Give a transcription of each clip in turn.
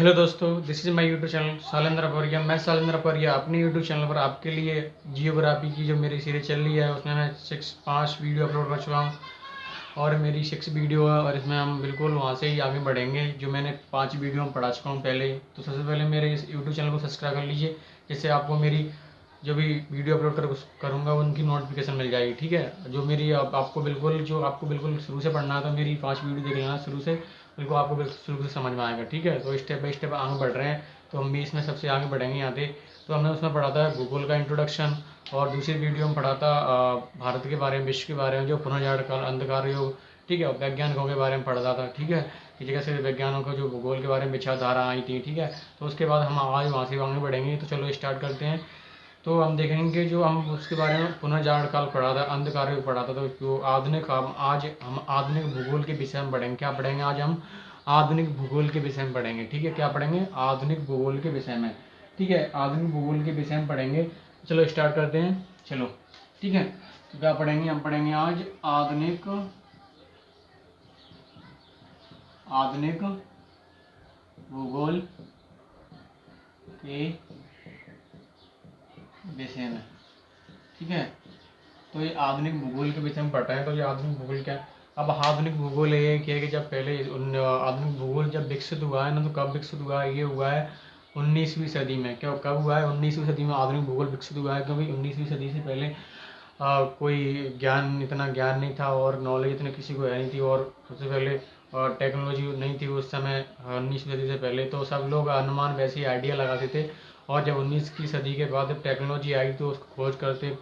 Hello दोस्तों, this is my YouTube channel Shailendra Pauriya. मैं शैलेंद्र पौरिया अपने यूट्यूब चैनल पर आपके लिए जियोग्राफी की जो मेरी सीरीज चल रही है उसमें मैं 5 वीडियो अपलोड कर चुका हूँ और मेरी 6 वीडियो है और इसमें हम बिल्कुल वहाँ से ही आगे बढ़ेंगे। जो मैंने 5 वीडियो में पढ़ा चुका हूँ पहले, तो सबसे पहले मेरे इस यूट्यूब चैनल को सब्सक्राइब कर लीजिए, जिससे आपको मेरी जो भी वीडियो अपलोड करूँगा उनकी नोटिफिकेशन मिल जाएगी। ठीक है, जो मेरी आपको बिल्कुल शुरू से पढ़ना है तो मेरी 5 वीडियो देख लेना शुरू से, बिल्कुल आपको बिल्कुल शुरू से समझ में आएगा। ठीक है, तो स्टेप बाय स्टेप आगे बढ़ रहे हैं, तो हम भी इसमें सबसे आगे बढ़ेंगे यहाँ से। तो हमने उसमें पढ़ा था भूगोल का इंट्रोडक्शन, और दूसरी वीडियो में पढ़ा था भारत के बारे में, विश्व के बारे में, जो पुनर्जागरण काल, अंधकार युग, ठीक है, वैज्ञानिकों के बारे में पढ़ा था। ठीक है, कि जगह से वैज्ञानिकों जो भूगोल के बारे में विचारधारा आई थी। ठीक है, तो उसके बाद हम आज वहाँ से आगे बढ़ेंगे। तो चलो स्टार्ट करते हैं। तो हम देखेंगे जो हम उसके बारे में पुनर्जागरण काल पढ़ा था, अंधकार युग पढ़ा था। तो जो आधुनिक आज हम आधुनिक भूगोल के विषय में पढ़ेंगे। क्या पढ़ेंगे आज हम? आधुनिक भूगोल के विषय में पढ़ेंगे। ठीक है, क्या पढ़ेंगे? आधुनिक भूगोल के विषय में। ठीक है, आधुनिक भूगोल के विषय में पढ़ेंगे। चलो स्टार्ट करते हैं। चलो ठीक है, तो क्या पढ़ेंगे? हम पढ़ेंगे आज आधुनिक आधुनिक भूगोल के विषय में। ठीक है, तो ये आधुनिक भूगोल के विषय में पढ़ रहे हैं। तो ये आधुनिक भूगोल क्या है? अब आधुनिक भूगोल ये क्या है कि जब पहले आधुनिक भूगोल जब विकसित हुआ है ना, तो कब विकसित हुआ है? ये हुआ है 19वीं सदी में। क्या कब हुआ है? 19वीं सदी में आधुनिक भूगोल विकसित हुआ है, क्योंकि 19वीं सदी से पहले कोई इतना ज्ञान नहीं था और नॉलेज इतने किसी को है नहीं थी, और सबसे पहले टेक्नोलॉजी नहीं थी उस समय। 19वीं सदी से पहले तो सब लोग अनुमान वैसे ही आइडिया लगाते थे, और जब 19 की सदी के बाद जब टेक्नोलॉजी आई तो उसको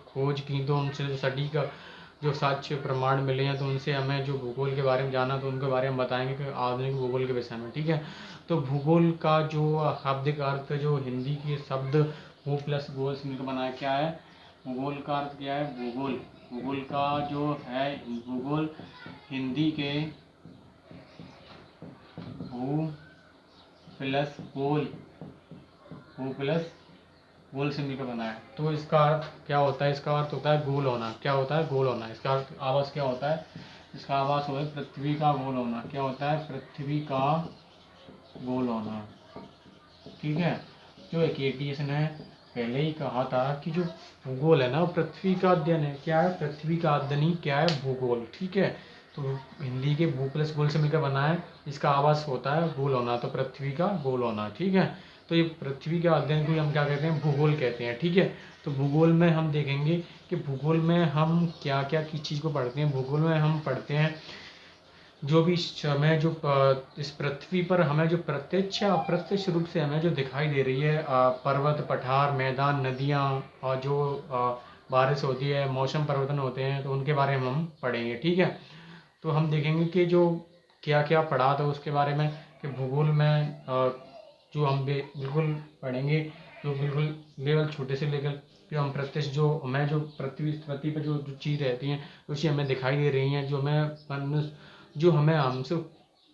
खोज की, तो उनसे जो सटीक जो साक्ष्य प्रमाण मिले हैं, तो उनसे हमें जो भूगोल के बारे में जाना, तो उनके बारे में बताएंगे कि आधुनिक भूगोल के विषय में। ठीक है, तो भूगोल का जो शाब्दिक अर्थ, जो हिंदी के शब्द भू प्लस गोल से मिलकर बना है, क्या है? भूगोल का अर्थ क्या है? भूगोल, भूगोल का जो है, भूगोल हिंदी के भू प्लस गोल, भू प्लस गोल से मिलकर बना है। तो इसका अर्थ क्या होता है? इसका अर्थ होता है गोल होना। क्या होता है? गोल होना। इसका अर्थ आवास क्या होता है? इसका आवास होता है पृथ्वी का गोल होना। क्या होता है? पृथ्वी का गोल होना। ठीक है, जो एकेटीएस ने पहले ही कहा था कि जो भूगोल है ना, वो पृथ्वी का अध्ययन है। क्या है? पृथ्वी का अध्ययन ही क्या है? भूगोल। ठीक है, तो हिंदी के भू प्लस गोल से मिलकर बना है। इसका आवास होता है गोल होना, तो पृथ्वी का गोल होना। ठीक है, तो ये पृथ्वी का अध्ययन को हम क्या कहते हैं? भूगोल कहते हैं। ठीक है, तो भूगोल में हम देखेंगे कि भूगोल में हम क्या क्या किस चीज़ को पढ़ते हैं। भूगोल में हम पढ़ते हैं जो भी समय जो इस पृथ्वी पर हमें जो प्रत्यक्ष या अप्रत्यक्ष रूप से हमें जो दिखाई दे रही है, पर्वत, पठार, मैदान, नदियाँ, और जो बारिश होती है, मौसम परिवर्तन होते हैं, तो उनके बारे में हम पढ़ेंगे। ठीक है, तो हम देखेंगे कि जो क्या क्या पढ़ा था उसके बारे में, कि भूगोल में जो हम बिल्कुल पढ़ेंगे, जो बिल्कुल लेवल छोटे से लेकर जो हम प्रत्यक्ष, जो हमें जो पृथ्वी पर जो चीज़ रहती हैं, उसी हमें दिखाई दे रही हैं, जो हमें हमसे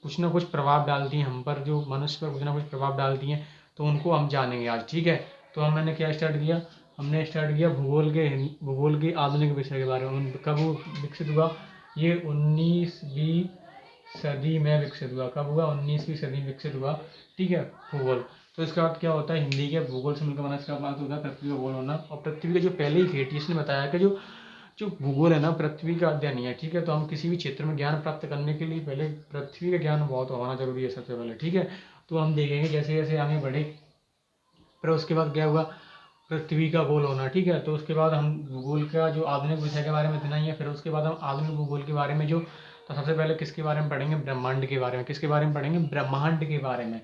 कुछ ना कुछ प्रभाव डालती हैं, हम पर जो मनुष्य पर कुछ ना कुछ प्रभाव डालती हैं, तो उनको हम जानेंगे आज। ठीक है, तो मैंने क्या स्टार्ट किया? हमने स्टार्ट किया भूगोल के आधुनिक विषय के बारे में। कब वो विकसित हुआ? ये 19वीं सदी में विकसित हुआ। कब हुआ? 19वीं सदी में विकसित हुआ। ठीक है, भूगोल। तो इसका अर्थ क्या होता है? हिंदी के भूगोल से मिलकर बना, इसका अर्थ होता है पृथ्वी का गोल होना। और पृथ्वी का जो पहले ही खेतीस ने बताया कि जो जो भूगोल है ना, पृथ्वी का अध्ययन है। ठीक है, तो हम किसी भी क्षेत्र में ज्ञान प्राप्त करने के लिए पहले पृथ्वी का ज्ञान बहुत होना जरूरी है सबसे पहले। ठीक है, तो हम देखेंगे जैसे जैसे आगे बढ़े, फिर उसके बाद क्या हुआ? पृथ्वी का गोल होना। ठीक है, तो उसके बाद हम भूगोल का जो आधुनिक विषय के बारे में इतना ही है। फिर उसके बाद हम आधुनिक भूगोल के बारे में जो, तो सबसे पहले किसके बारे में पढ़ेंगे? ब्रह्मांड के बारे में। किसके बारे में पढ़ेंगे? ब्रह्मांड के बारे में।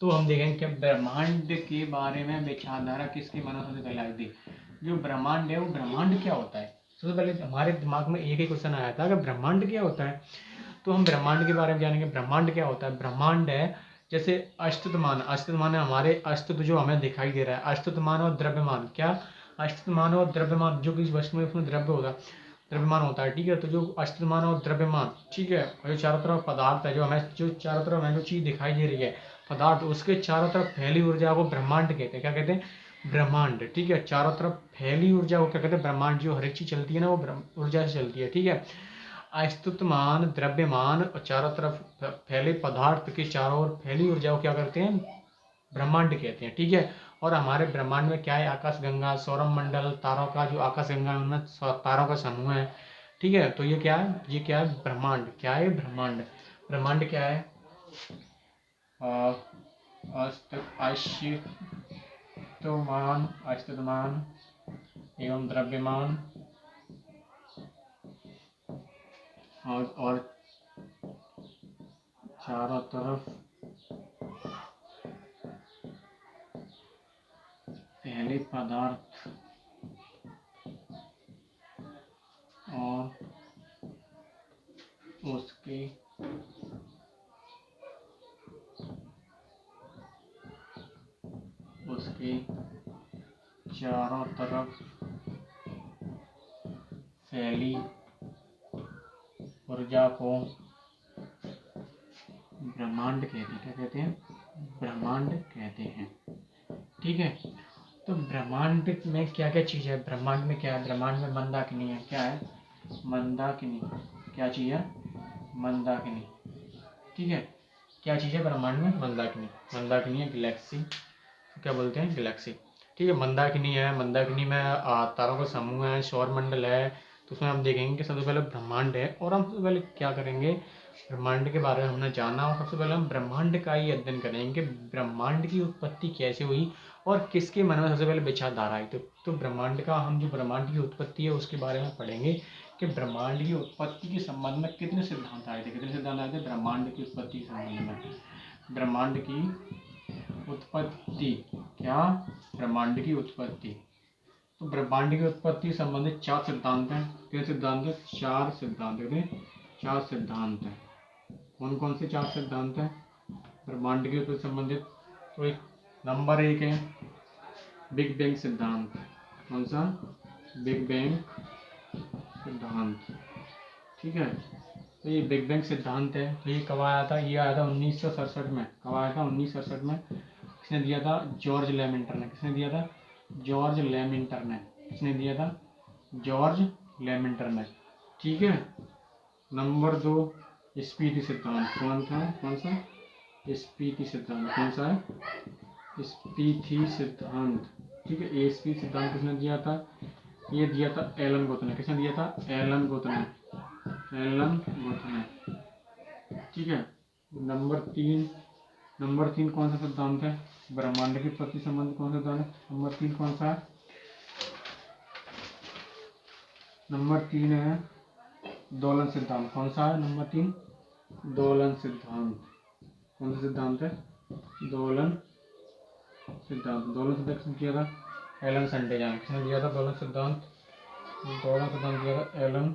तो हम देखेंगे कि ब्रह्मांड के बारे में विचारधारा किसकी माना सबसे पहले आई थी? जो ब्रह्मांड है, वो ब्रह्मांड क्या होता है? सबसे पहले हमारे दिमाग में एक ही क्वेश्चन आया था कि ब्रह्मांड क्या होता है। तो हम ब्रह्मांड के बारे में जानेंगे। ब्रह्मांड क्या होता है? ब्रह्मांड है जैसे अस्तित्वमान। अस्तित्वमान है हमारे अस्तित्व जो हमें दिखाई दे रहा है। अस्तित्वमान और द्रव्यमान। क्या? अस्तित्वमान और द्रव्यमान, जो किसी वस्तु में उसमें द्रव्य होता है, द्रव्यमान होता है। ठीक है, तो जो अस्तित्वमान और द्रव्यमान, ठीक है, और जो चारों तरफ पदार्थ है, जो चारों तरफ हमें जो चीज़ दिखाई दे रही है, पदार्थ, उसके चारों तरफ फैली ऊर्जा को ब्रह्मांड कहते हैं। क्या कहते हैं? ब्रह्मांड। ठीक है, चारों तरफ फैली ऊर्जा को क्या कहते हैं? ब्रह्मांड। जो हर एक चीज़ चलती है ना, वो ऊर्जा से चलती है। ठीक है, अस्तित्वमान, द्रव्यमान और चारों तरफ फैले पदार्थ के चारों ओर फैली ऊर्जा को क्या करते हैं? ब्रह्मांड कहते हैं, ठीक है। और हमारे ब्रह्मांड में क्या है, आकाशगंगा, सौरमंडल, तारों का जो आकाशगंगा है उनमें तारों का समूह है, ठीक है। तो ये क्या है, ये क्या है, ब्रह्मांड। क्या है, ब्रह्मांड। ब्रह्मांड क्या है, अस्तित्वमान एवं द्रव्यमान और चारों तरफ पहले पदार्थ और उसके चारों तरफ फैली ऊर्जा को ब्रह्मांड कहते हैं। क्या कहते हैं, ब्रह्मांड कहते हैं, ठीक है। तो ब्रह्मांड में क्या क्या चीज़ है, ब्रह्मांड में क्या है, ब्रह्मांड में मंदाकिनी है। क्या है, मंदाकिनी। क्या चीज़ है, मंदाकिनी, ठीक है। क्या चीज़ है ब्रह्मांड में, मंदाकिनी। मंदाकिनी है गैलेक्सी, क्या बोलते हैं, गैलेक्सी, ठीक है। मंदाकिनी है, मंदाकिनी में तारों का समूह है, सौरमंडल है। तो उसमें हम देखेंगे कि सबसे पहले ब्रह्मांड है, और हम सबसे पहले क्या करेंगे, ब्रह्मांड के बारे में हमने जाना, और सबसे पहले हम ब्रह्मांड का ही अध्ययन करेंगे, ब्रह्मांड की उत्पत्ति कैसे हुई और किसके मन में सबसे पहले विचारधारा आई। तो ब्रह्मांड का, हम जो ब्रह्मांड की उत्पत्ति है उसके बारे में पढ़ेंगे कि ब्रह्मांड की उत्पत्ति के संबंध में कितने सिद्धांत आए थे, कितने सिद्धांत आए थे ब्रह्मांड की उत्पत्ति के संबंध में। ब्रह्मांड की उत्पत्ति, क्या, ब्रह्मांड की उत्पत्ति। तो ब्रह्मांड की उत्पत्ति संबंधित 4 सिद्धांत हैं। कितने सिद्धांत हैं, 4 सिद्धांत हैं, 4 सिद्धांत हैं। कौन कौन से 4 सिद्धांत हैं ब्रह्मांड की उत्पत्ति संबंधित। तो एक नंबर 1 है बिग बैंग सिद्धांत। कौन सा, बिग बैंग सिद्धांत, ठीक है। तो ये बिग बैंग सिद्धांत है, तो ये कब आया था, ये आया था 1967 में। कब आया था, 1967 में। किसने दिया था, जॉर्ज लेमिंटर ने। किसने दिया था, जॉर्ज लेमिंटर ने। किसने दिया था, जॉर्ज लेमिंटर ने, ठीक है। नंबर 2 स्पीति सिद्धांत। कौन था, कौन सा, स्पीति सिद्धांत। कौन सा है, स्पीति सिद्धांत, ठीक है। ये स्पीति सिद्धांत किसने दिया था, ये दिया था एलन गुथ ने। किसने दिया था, एलन गुथ ने, एलन गुथ ने, ठीक है। नंबर 3 कौन सा सिद्धांत है, ब्रह्मांड की उत्पत्ति संबंध कौन सा सिद्धांत है, नंबर 3 कौन सा है, नंबर 3 है दोलन सिद्धांत। कौन सा है, नंबर 3 दोलन सिद्धांत। कौन सा सिद्धांत है, दोलन सिद्धांत। दोलन सिद्धांत किसने किया था, एलन संडेजा ने। किसने दिया था दोलन सिद्धांत, दोलन सिद्धांत दिया था एलन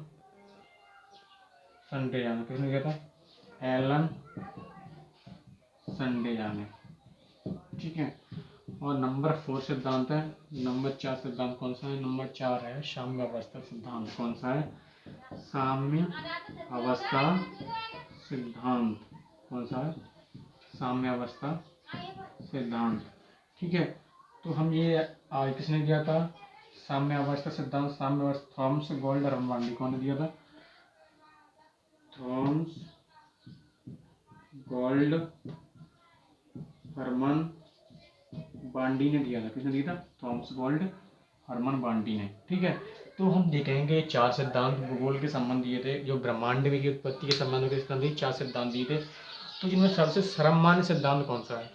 संडेजा ने। किसने दिया था, एलन संडेजा ने, ठीक है। और नंबर 4 सिद्धांत है, नंबर 4 सिद्धांत कौन सा है, नंबर 4 है साम्य अवस्था सिद्धांत। कौन सा है, साम्य अवस्था सिद्धांत। कौन सा है, साम्य अवस्था सिद्धांत, ठीक है। तो हम ये किसने दिया था, साम्य अवस्था सिद्धांत, साम्य अवस्था, थॉमस गोल्ड रमवांडी। कौन ने दिया था, थॉमस गोल्ड हरमन बांडी ने दिया था। किसने दिया था, थॉमस गोल्ड हरमन बांडी ने, ठीक है। तो हम देखेंगे 4 सिद्धांत भूगोल के संबंध दिए थे, जो ब्रह्मांड की उत्पत्ति के संबंध के संबंधित 4 सिद्धांत दिए थे। तो जिनमें सबसे सर्वमान्य सिद्धांत कौन सा है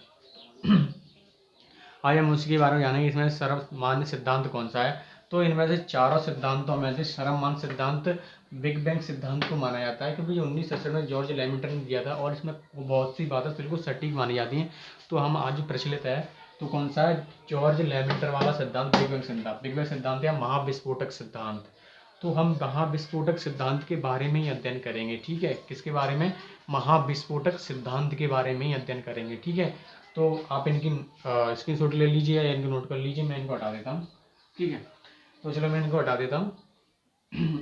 आज हम उसी के बारे में जानेंगे, इसमें सर्वमान्य सिद्धांत कौन सा है। तो इनमें से चारों सिद्धांतों में से सर्वमान्य सिद्धांत बिग बैंग सिद्धांत को माना जाता है, क्योंकि 1967 में जॉर्ज लेमिंटर ने दिया था, और इसमें बहुत सी बातें बिल्कुल सटीक मानी जाती हैं। तो हम आज प्रचलित है, तो कौन सा है, जॉर्ज लेमिंटर वाला सिद्धांत, बिग बैंग सिद्धांत। बिग बैंग सिद्धांत या महाविस्फोटक सिद्धांत। तो हम महाविस्फोटक सिद्धांत के बारे में ही अध्ययन करेंगे, ठीक है। किसके बारे में, महाविस्फोटक सिद्धांत के बारे में ही अध्ययन करेंगे, ठीक है। तो आप इनकी स्क्रीनशॉट ले लीजिए या इनको नोट कर लीजिए, मैं इनको हटा देता हूँ, ठीक है। तो चलो मैं इनको हटा देता हूँ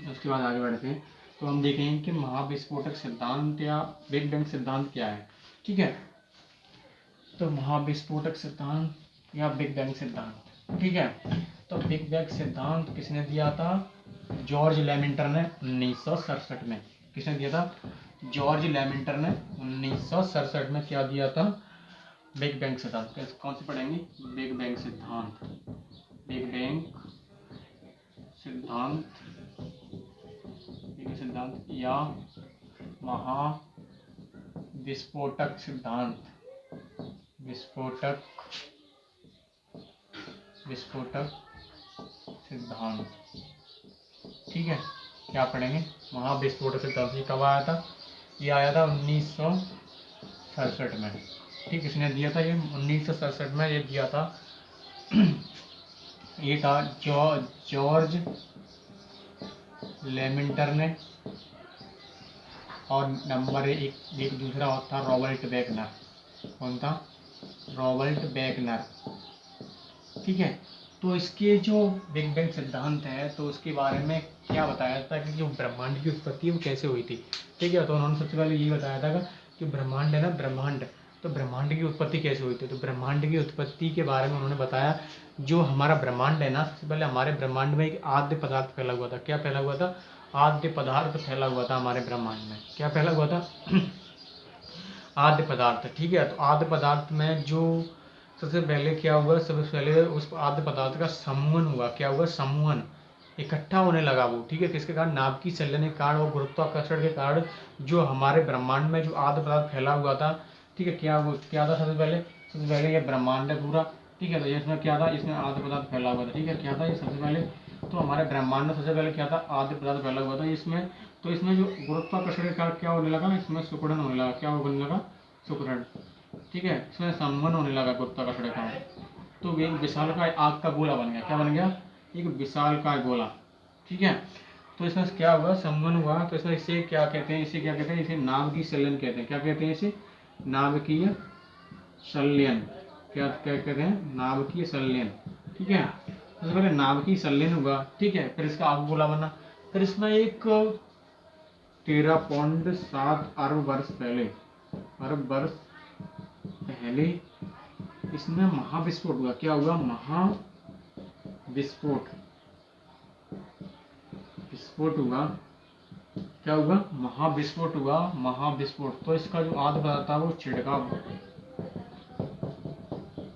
उसके बाद आगे बढ़ते हैं। तो हम देखेंगे कि महाविस्फोटक सिद्धांत या बिग बैंग सिद्धांत क्या है, ठीक है। तो महाविस्फोटक सिद्धांत या बिग बैंग सिद्धांत, ठीक है। तो बिग बैंग सिद्धांत किसने दिया था, जॉर्ज लेमिंटर ने 1967 में। किसने दिया था, जॉर्ज लेमिंटर ने 1967 में क्या दिया था, बिग बैंग सिद्धांत कौन से पढ़ेंगे? बिग बैंग सिद्धांत, बिग बैंग सिद्धांत, बिग सिद्धांत या महाविस्फोटक सिद्धांत, विस्फोटक सिद्धांत। ठीक है, क्या पढ़ेंगे? महाविस्फोटक सिद्धांत। ये कब आया था? ये आया था 1967 में। ठीक, इसने दिया था ये 1967 में, ये दिया था ये था जॉर्ज लेमिंटर ने, और नंबर एक दूसरा था रॉबर्ट बेकनर। कौन था? रॉबर्ट बेकनर। ठीक है, तो इसके जो बिग बैंग सिद्धांत है तो उसके बारे में क्या बताया था कि जो ब्रह्मांड की उत्पत्ति वो कैसे हुई थी। ठीक है, तो उन्होंने सबसे पहले ये बताया था कि ब्रह्मांड है ना, ब्रह्मांड, तो ब्रह्मांड की उत्पत्ति कैसे हुई थी। तो ब्रह्मांड की उत्पत्ति के बारे में उन्होंने बताया, जो हमारा ब्रह्मांड है ना, सबसे पहले हमारे ब्रह्मांड में एक आद्य पदार्थ फैला हुआ था। क्या फैला हुआ था? आद्य पदार्थ फैला हुआ था हमारे ब्रह्मांड में। क्या फैला हुआ था? आद्य पदार्थ। ठीक है, तो आद्य पदार्थ में जो सबसे पहले क्या हुआ, सबसे पहले उस आद्य पदार्थ का समूहन हुआ। क्या हुआ? समूहन, इकट्ठा होने लगा वो। ठीक है, किसके कारण? नाभिक की संलयन के कारण और गुरुत्वाकर्षण के कारण जो हमारे ब्रह्मांड में जो आद्य पदार्थ फैला हुआ था। ठीक है, क्या था सबसे पहले ये ब्रह्मांड है पूरा। ठीक है, तो इसमें क्या था? इसमें आद्य पदार्थ फैला हुआ था। ठीक है, क्या था ये सबसे पहले? तो हमारे ब्रह्मांड में सबसे पहले क्या था? आद्य पदार्थ फैला हुआ था इसमें। तो इसमें जो गुरुत्वाकर्षण के कारण क्या होने लगा? इसमें सिकुड़न होने लगा। क्या होने लगा? सिकुड़न। ठीक है, इसमें संवहन होने लगा गुरुत्वाकर्षण के कारण। तो एक विशालकाय आग का गोला बन गया। क्या बन गया? एक विशालकाय गोला। ठीक है, तो इसमें क्या हुआ? संवहन हुआ। तो इसमें इसे क्या कहते हैं? इसे नाभिकीय संलयन कहते हैं। क्या कहते हैं इसे? नाभिकीय संलयन। क्या क्या कहते हैं? नाभिकीय संलयन। ठीक है, सबसे पहले नाभिकीय संलयन हुआ। ठीक है, फिर इसका आग गोला बना। फिर इसमें एक 13.7 अरब वर्ष पहले इसमें महाविस्फोट हुआ। क्या हुआ? विस्फोट हुआ। क्या हुआ? महाविस्फोट हुआ। तो इसका जो आद्य पदार्थ था वो छिड़काव,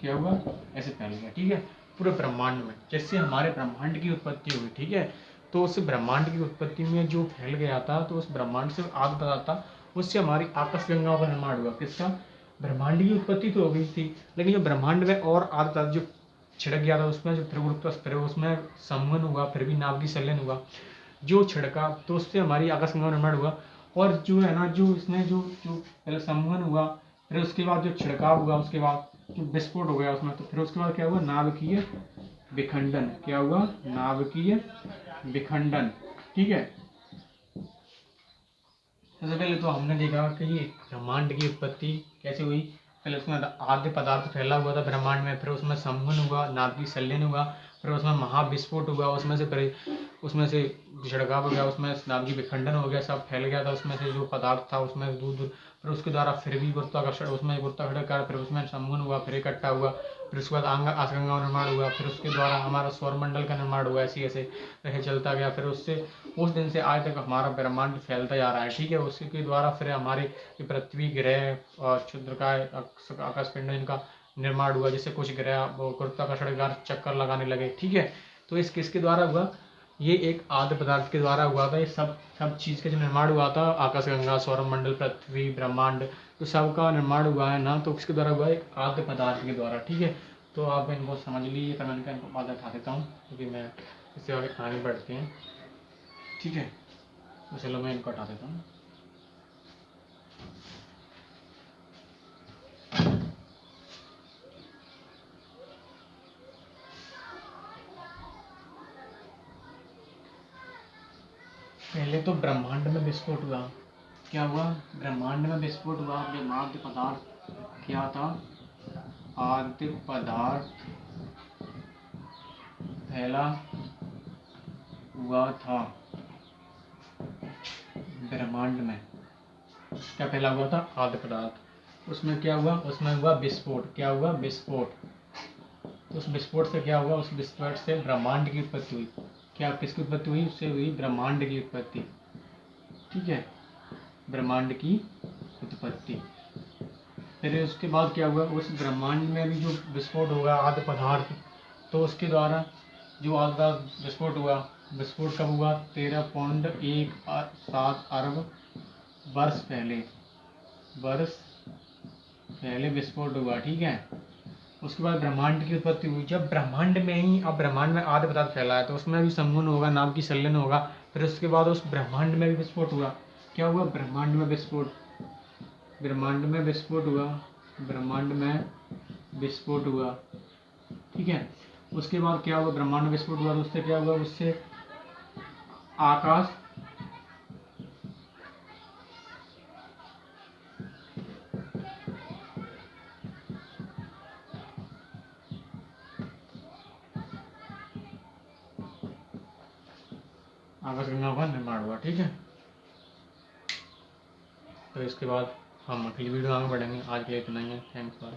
क्या हुआ? ऐसे फैल गया। ठीक है, पूरे ब्रह्मांड में, जैसे हमारे ब्रह्मांड की उत्पत्ति हुई। ठीक है, तो उस ब्रह्मांड की उत्पत्ति में जो फैल गया था, तो उस ब्रह्मांड से आद्य पदार्थ था, उससे हमारी आकाश गंगाओं का निर्माण हुआ। किसका? ब्रह्मांड की उत्पत्ति तो हो गई थी, लेकिन जो ब्रह्मांड में और आद्य पदार्थ जो छिड़क गया था, उसमें जो फिर उसमें संवहन हुआ, फिर भी नाभिकीय संलयन हुआ, जो छिड़का, तो उससे हमारी आकाश गंगा का निर्माण हुआ। और जो है ना, जो इसमें जो जो पहले संवहन हुआ, फिर उसके बाद जो छिड़काव हुआ, उसके बाद जो विस्फोट हो गया उसमें, तो फिर उसके बाद क्या हुआ? नाभिकीय विखंडन। क्या हुआ? नाभिकीय विखंडन। ठीक है, सबसे पहले तो हमने देखा कि ब्रह्मांड की उत्पत्ति कैसे हुई। पहले उसमें आद्य पदार्थ फैला हुआ था ब्रह्मांड में, फिर उसमें संवहन हुआ, नाभिकीय संलयन हुआ, फिर उसमें महाविस्फोट हुआ, उसमें से छिड़काव हो गया, उसमें नाभिकीय विखंडन हो गया, सब फैल गया था उसमें से जो पदार्थ था उसमें दूर दूर, फिर उसके द्वारा फिर भी गुरुत्वाकर्षण का, फिर उसमें संवहन हुआ, फिर इकट्ठा हुआ, फिर उसके बाद आकाशगंगा का निर्माण हुआ, फिर उसके द्वारा हमारा सौरमंडल का निर्माण हुआ। ऐसे ऐसे चलता गया, फिर उससे उस दिन से आज तक हमारा ब्रह्मांड फैलता जा रहा है। ठीक है, उसके द्वारा फिर हमारे पृथ्वी, ग्रह और क्षुद्रकाय, आकाशपिंड, इनका निर्माण हुआ। जैसे कुछ ग्रह गुरुत्वाकर्षण का चक्कर लगाने लगे। ठीक है, तो इस किसके द्वारा हुआ? ये एक आद्य पदार्थ के द्वारा हुआ था। ये सब चीज़ का जो निर्माण हुआ था, आकाशगंगा, सौरमंडल, पृथ्वी, ब्रह्मांड, तो सबका निर्माण हुआ है ना, तो किसके द्वारा हुआ? एक आद्य पदार्थ के द्वारा। ठीक है, तो आप इनको समझ लीजिए, तो मैं इनको बात उठा देता हूँ क्योंकि मैं इससे आगे बढ़ते हैं। ठीक है, तो चलो मैं इनको हटा देता हूँ। पहले तो ब्रह्मांड में विस्फोट हुआ। क्या हुआ? ब्रह्मांड में विस्फोट हुआ। आद्य पदार्थ क्या था? आद्य पदार्थ फैला हुआ था ब्रह्मांड में। क्या फैला हुआ था? आद्य पदार्थ। उसमें क्या हुआ? उसमें हुआ विस्फोट। क्या हुआ? विस्फोट। उस विस्फोट से क्या हुआ? उस विस्फोट से ब्रह्मांड की उत्पत्ति हुई। क्या किसकी उत्पत्ति हुई? उससे हुई ब्रह्मांड की उत्पत्ति। ठीक है, ब्रह्मांड की उत्पत्ति। फिर उसके बाद क्या हुआ, उस ब्रह्मांड में भी जो विस्फोट होगा आदि पदार्थ, तो उसके द्वारा जो आदि विस्फोट हुआ, विस्फोट कब हुआ, 13.17 अरब वर्ष पहले विस्फोट हुआ, ठीक है। उसके बाद ब्रह्मांड की उत्पत्ति हुई। जब ब्रह्मांड में ही, अब ब्रह्मांड में आदि पदार्थ फैला है तो उसमें भी संघन होगा, नाम की संलयन होगा। फिर उसके बाद उस ब्रह्मांड में भी विस्फोट हुआ। क्या हुआ, ब्रह्मांड में विस्फोट हुआ, ठीक है। उसके बाद क्या हुआ, ब्रह्मांड में विस्फोट हुआ तो उससे क्या हुआ, उससे आकाश आकाशगंगा का निर्माण हुआ, ठीक है। तो इसके बाद हम अगली वीडियो आगे बढ़ेंगे। आज के लिए इतना ही है। Thanks for